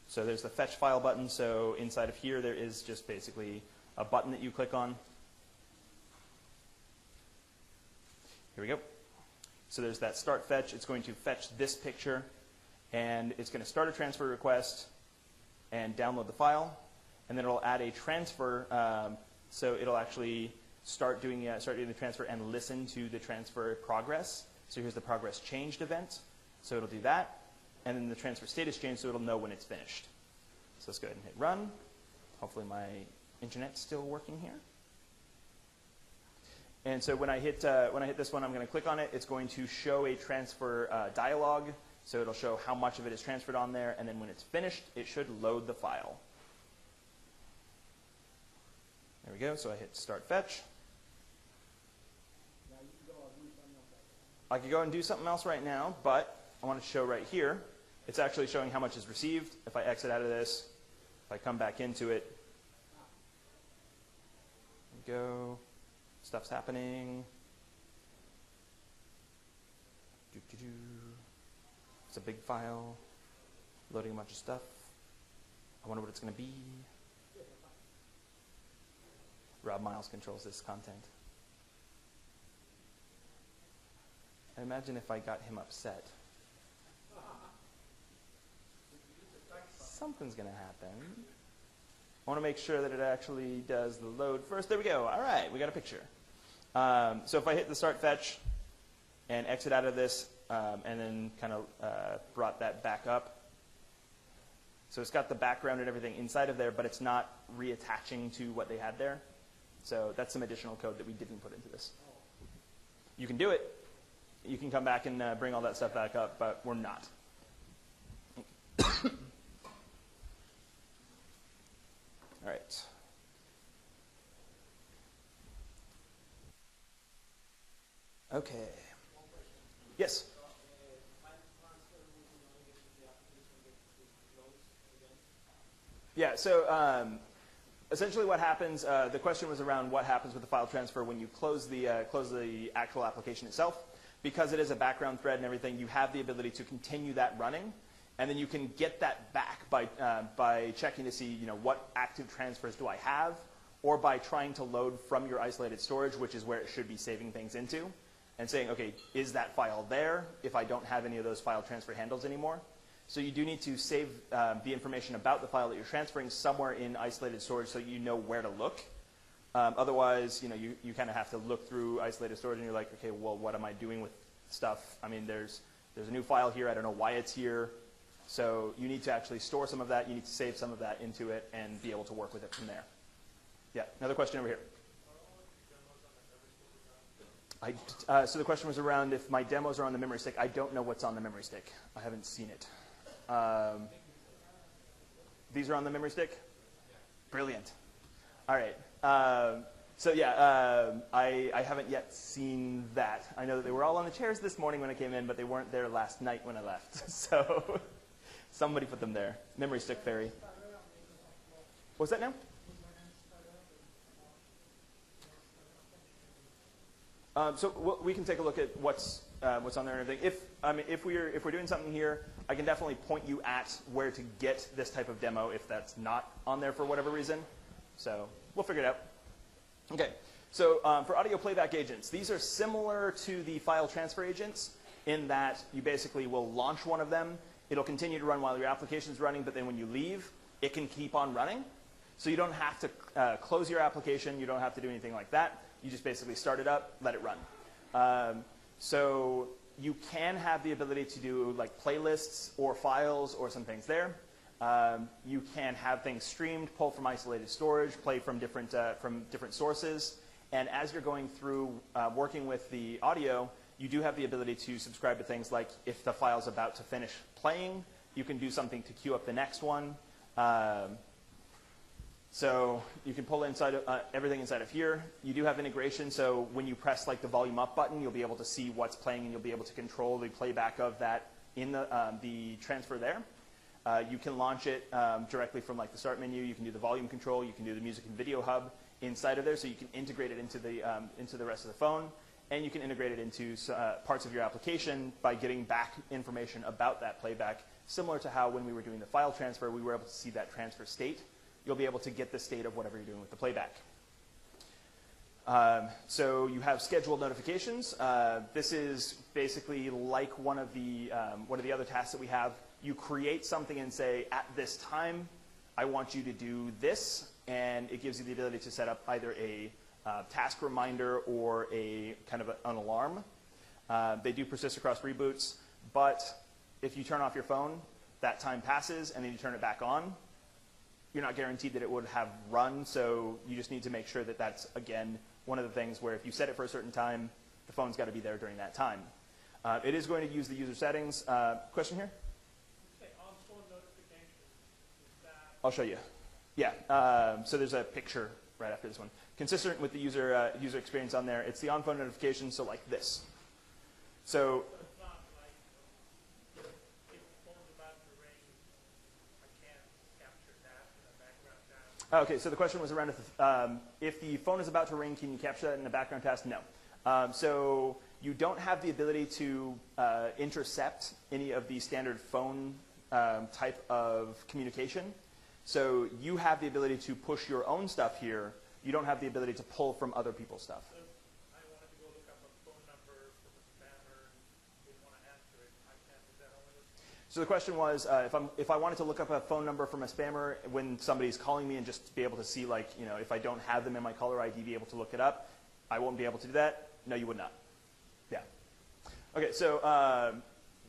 so there's the fetch file button. So inside of here, there is just basically a button that you click on. Here we go. So there's that start fetch. It's going to fetch this picture, and it's going to start a transfer request and download the file. And then it'll add a transfer, so it'll actually start doing the transfer and listen to the transfer progress. So here's the progress changed event. So it'll do that. And then the transfer status change, so it'll know when it's finished. So let's go ahead and hit run. Hopefully my internet's still working here. And so when I hit this one, I'm going to click on it. It's going to show a transfer dialog. So it'll show how much of it is transferred on there. And then when it's finished, it should load the file. There we go. So I hit start fetch. I could go and do something else right now, but I want to show right here. It's actually showing how much is received. If I exit out of this, if I come back into it, there we go. Stuff's happening. It's a big file, loading a bunch of stuff. I wonder what it's going to be. Rob Miles controls this content. I imagine if I got him upset, something's going to happen. I want to make sure that it actually does the load first. There we go. All right, we got a picture. So if I hit the start fetch and exit out of this, and then kind of brought that back up. So it's got the background and everything inside of there, but it's not reattaching to what they had there. So that's some additional code that we didn't put into this. You can do it. You can come back and bring all that stuff back up, but we're not. All right. Okay. Yes? Yeah, so essentially what happens, the question was around what happens with the file transfer when you close the actual application itself. Because it is a background thread and everything, you have the ability to continue that running, and then you can get that back by checking to see, what active transfers do I have, or by trying to load from your isolated storage, which is where it should be saving things into, and saying, okay, is that file there if I don't have any of those file transfer handles anymore? So you do need to save the information about the file that you're transferring somewhere in isolated storage so you know where to look. Otherwise, you kind of have to look through isolated storage and you're like, okay, well, what am I doing with stuff? I mean, there's a new file here. I don't know why it's here. So you need to actually store some of that. You need to save some of that into it and be able to work with it from there. Yeah, another question over here. So the question was around if my demos are on the memory stick. I don't know what's on the memory stick. I haven't seen it. These are on the memory stick? Brilliant. All right. So yeah, I haven't yet seen that. I know that they were all on the chairs this morning when I came in, but they weren't there last night when I left. So somebody put them there. Memory stick fairy. What's that now? So we can take a look at what's on there and everything. If we're doing something here, I can definitely point you at where to get this type of demo if that's not on there for whatever reason. So we'll figure it out. Okay, so for audio playback agents, these are similar to the file transfer agents in that you basically will launch one of them. It'll continue to run while your application is running, but then when you leave, it can keep on running. So you don't have to close your application. You don't have to do anything like that. You just basically start it up, let it run. So you can have the ability to do like playlists or files or some things there. You can have things streamed, pull from isolated storage, play from different sources. And as you're going through working with the audio, you do have the ability to subscribe to things like if the file's about to finish playing, you can do something to queue up the next one. So you can pull inside everything inside of here. You do have integration, so when you press like the volume up button, you'll be able to see what's playing, and you'll be able to control the playback of that in the transfer there. You can launch it directly from like the start menu. You can do the volume control. You can do the music and video hub inside of there, so you can integrate it into the rest of the phone, and you can integrate it into parts of your application by getting back information about that playback, similar to how when we were doing the file transfer, we were able to see that transfer state. You'll be able to get the state of whatever you're doing with the playback. So you have scheduled notifications. This is basically like one of the other tasks that we have. You create something and say, at this time, I want you to do this, and it gives you the ability to set up either a task reminder or a kind of an alarm. They do persist across reboots, but if you turn off your phone, that time passes, and then you turn it back on. You're not guaranteed that it would have run, so you just need to make sure that that's, again, one of the things where if you set it for a certain time, the phone's got to be there during that time. It is going to use the user settings. Question here? Say on-phone notifications. Is that I'll show you. Yeah, so there's a picture right after this one. Consistent with the user experience on there, it's the on-phone notification, so like this. So it's not like if the phone's about to ring, I can't capture that in the background task? okay, so the question was around if the phone is about to ring, can you capture that in the background task? No. So you don't have the ability to intercept any of the standard phone type of communication. So you have the ability to push your own stuff here. You don't have the ability to pull from other people's stuff. So if I wanted to go look up a phone number from a spammer and didn't want to answer it, I can't do that only with. So the question was, if I wanted to look up a phone number from a spammer when somebody's calling me and just be able to see, like, you know, if I don't have them in my caller ID, be able to look it up, I won't be able to do that? No, you would not. Yeah. Okay, so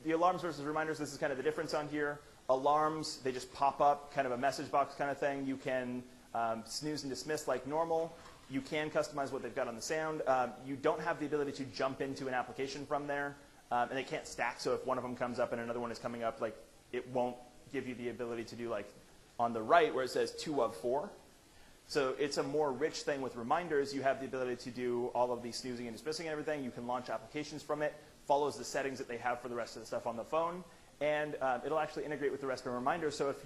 the alarms versus reminders, this is kind of the difference on here. Alarms, they just pop up, kind of a message box kind of thing. You can snooze and dismiss like normal. You can customize what they've got on the sound. You don't have the ability to jump into an application from there. And they can't stack, so if one of them comes up and another one is coming up, like, it won't give you the ability to do, like, on the right where it says 2 of 4. So it's a more rich thing with reminders. You have the ability to do all of the snoozing and dismissing and everything. You can launch applications from it. Follows the settings that they have for the rest of the stuff on the phone. And it'll actually integrate with the rest of reminders. So if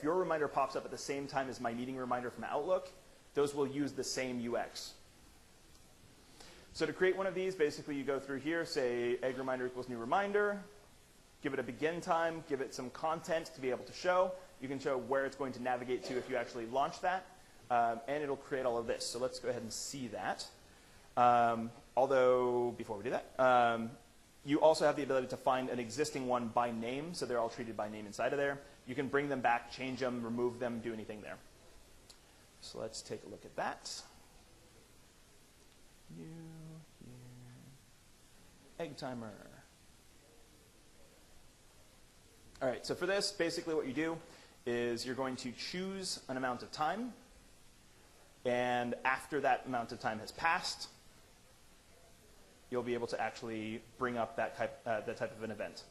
your reminder pops up at the same time as my meeting reminder from Outlook, those will use the same UX. So to create one of these, basically you go through here, say egg reminder equals new reminder, give it a begin time, give it some content to be able to show. You can show where it's going to navigate to if you actually launch that, and it'll create all of this. So let's go ahead and see that. Although, before we do that, you also have the ability to find an existing one by name, so they're all treated by name inside of there. You can bring them back, change them, remove them, do anything there. So let's take a look at that. New here. Egg timer. All right, so for this, basically what you do is you're going to choose an amount of time, and after that amount of time has passed, you'll be able to actually bring up that type of an event.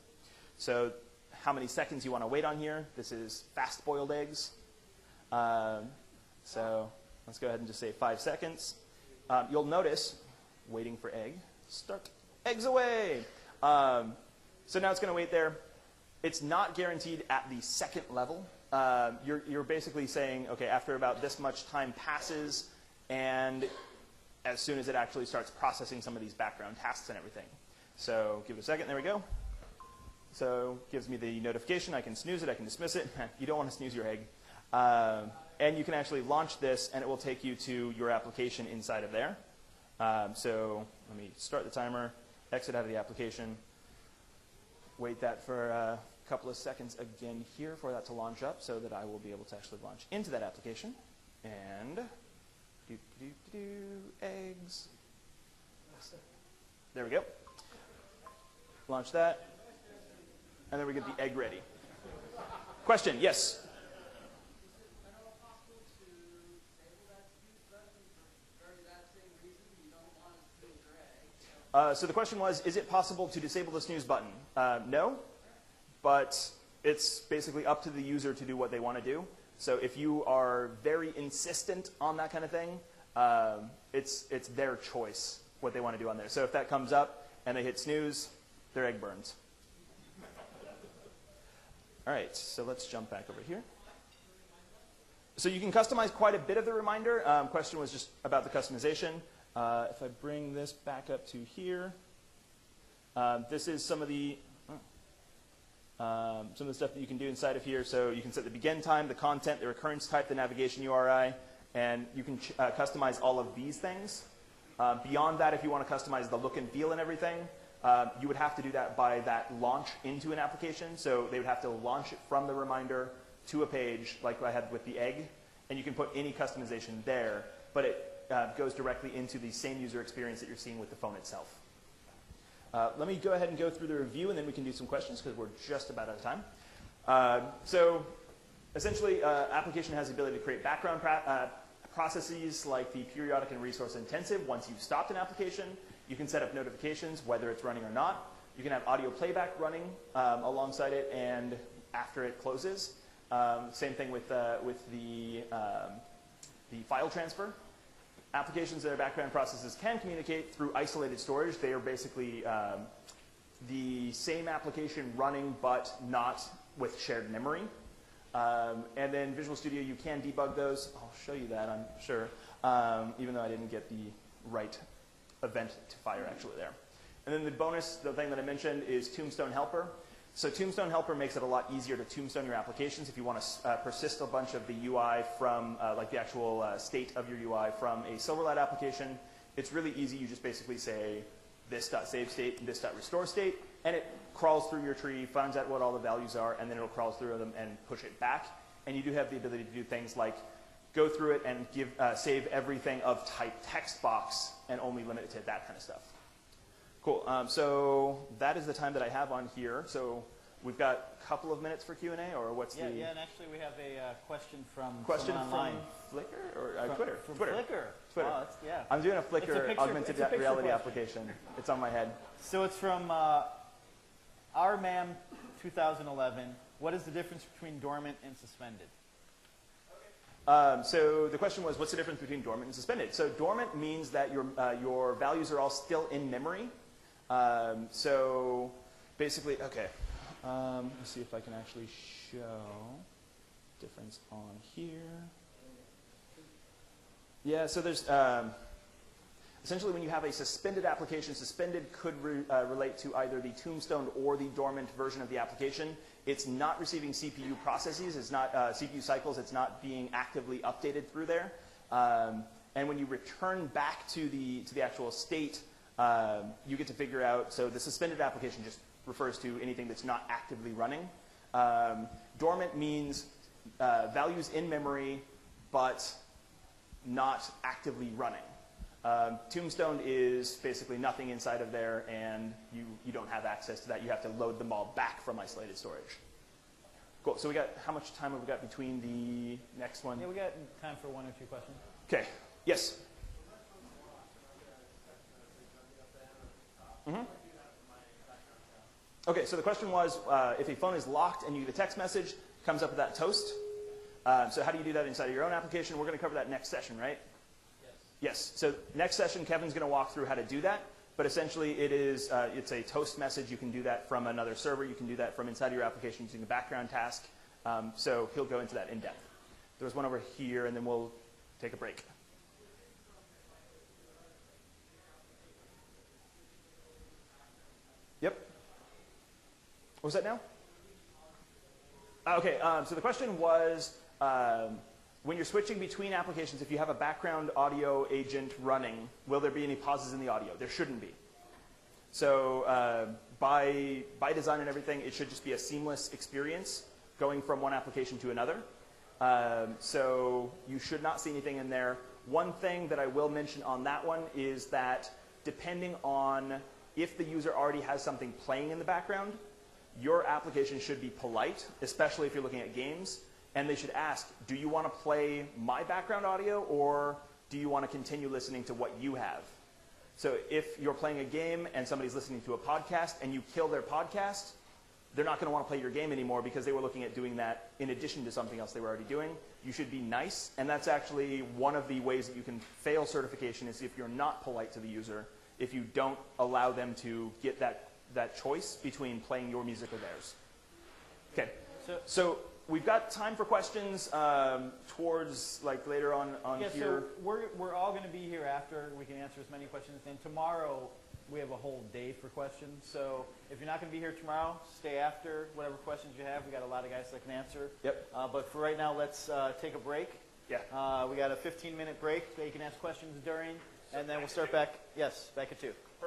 So how many seconds you want to wait on here. This is fast boiled eggs. So let's go ahead and just say 5 seconds. You'll notice, waiting for egg, start, eggs away. So now it's going to wait there. It's not guaranteed at the second level. You're basically saying, okay, after about this much time passes, and as soon as it actually starts processing some of these background tasks and everything. So give it a second, there we go. So gives me the notification, I can snooze it, I can dismiss it. You don't want to snooze your egg. And you can actually launch this, and it will take you to your application inside of there. So let me start the timer, exit out of the application, wait that for a couple of seconds again here for that to launch up so that I will be able to actually launch into that application. And eggs. There we go. Launch that. And then we get the egg ready. Question, yes? So the question was, is it possible to disable the snooze button? No, but it's basically up to the user to do what they want to do. So if you are very insistent on that kind of thing, it's their choice what they want to do on there. So if that comes up and they hit snooze, their egg burns. All right, so let's jump back over here. So you can customize quite a bit of the reminder. Question was just about the customization. If I bring this back up to here, this is some of the stuff that you can do inside of here. So you can set the begin time, the content, the recurrence type, the navigation URI, and you can customize all of these things. Beyond that, if you want to customize the look and feel and everything, you would have to do that by that launch into an application. So they would have to launch it from the reminder to a page like I had with the egg, and you can put any customization there, but it goes directly into the same user experience that you're seeing with the phone itself. Let me go ahead and go through the review, and then we can do some questions because we're just about out of time. So essentially, application has the ability to create background processes like the periodic and resource intensive. Once you've stopped an application, you can set up notifications, whether it's running or not. You can have audio playback running alongside it and after it closes. Same thing with the file transfer. Applications that are background processes can communicate through isolated storage. They are basically the same application running, but not with shared memory. And then Visual Studio, you can debug those. I'll show you that, I'm sure, even though I didn't get the right event to fire actually there. And then the bonus, the thing that I mentioned, is Tombstone Helper. So Tombstone Helper makes it a lot easier to tombstone your applications. If you want to persist a bunch of the UI from, like the actual state of your UI from a Silverlight application, it's really easy. You just basically say this.save state and this.restore state, and it crawls through your tree, finds out what all the values are, and then it'll crawl through them and push it back. And you do have the ability to do things like go through it and save everything of type text box and only limit it to that kind of stuff. Cool. So that is the time that I have on here. So we've got a couple of minutes for Q&A, or what's the... Yeah, and actually we have a question from online. Flickr or Twitter? From Twitter. Flickr. Oh, yeah. I'm doing a Flickr augmented reality question. application. It's on my head. So it's from RMAM 2011. What is the difference between dormant and suspended? So the question was, what's the difference between dormant and suspended? So dormant means that your values are all still in memory. So basically, okay. Let's see if I can actually show difference on here. Yeah, so there's essentially when you have a suspended application, suspended could relate to either the Tombstone or the dormant version of the application. It's not receiving CPU processes, it's not CPU cycles, it's not being actively updated through there. And when you return back to the actual state, you get to figure out, so the suspended application just refers to anything that's not actively running. Dormant means values in memory, but not actively running. Tombstone is basically nothing inside of there, and you don't have access to that. You have to load them all back from isolated storage. Cool. So we got, how much time have we got between the next one? Yeah, we got time for one or two questions. Okay. Yes. Mm-hmm. Okay, so the question was, if a phone is locked and you get a text message, it comes up with that toast. So how do you do that inside of your own application? We're going to cover that next session, right? Yes. So next session, Kevin's going to walk through how to do that. But essentially, it's a toast message. You can do that from another server. You can do that from inside your application using a background task. So he'll go into that in depth. There was one over here, and then we'll take a break. Yep. What was that now? Okay, so the question was, when you're switching between applications, if you have a background audio agent running, will there be any pauses in the audio? There shouldn't be. So by design and everything, it should just be a seamless experience going from one application to another. So you should not see anything in there. One thing that I will mention on that one is that depending on if the user already has something playing in the background, your application should be polite, especially if you're looking at games. And they should ask, do you want to play my background audio, or do you want to continue listening to what you have? So if you're playing a game and somebody's listening to a podcast and you kill their podcast, they're not going to want to play your game anymore because they were looking at doing that in addition to something else they were already doing. You should be nice, and that's actually one of the ways that you can fail certification is if you're not polite to the user, if you don't allow them to get that choice between playing your music or theirs. Okay, so we've got time for questions towards like later on Yeah, here. so we're all going to be here after. We can answer as many questions. And tomorrow we have a whole day for questions. So if you're not going to be here tomorrow, stay after whatever questions you have. We got a lot of guys that can answer. Yep. But for right now, let's take a break. Yeah. We got a 15-minute break that you can ask questions during, and then we'll start back. Yes, back at 2. Perfect.